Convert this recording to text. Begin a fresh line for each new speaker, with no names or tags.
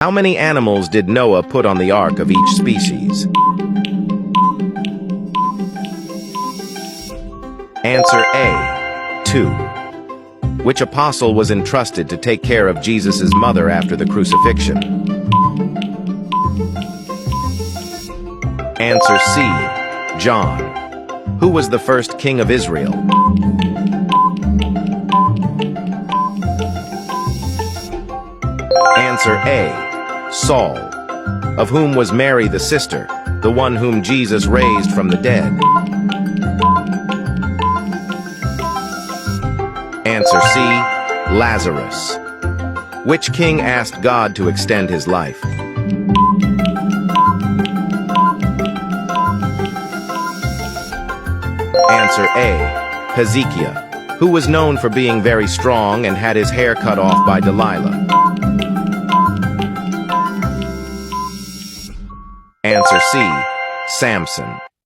How many animals did Noah put on the ark of each species? Answer A, 2. Which apostle was entrusted to take care of Jesus' mother after the crucifixion? Answer C, John. Who was the first king of Israel? Answer A, Saul. Of whom was Mary the sister, the one whom Jesus raised from the dead? Answer C, Lazarus. Which king asked God to extend his life? Answer A, Hezekiah, who was known for being very strong and had his hair cut off by Delilah. Answer C, Samson.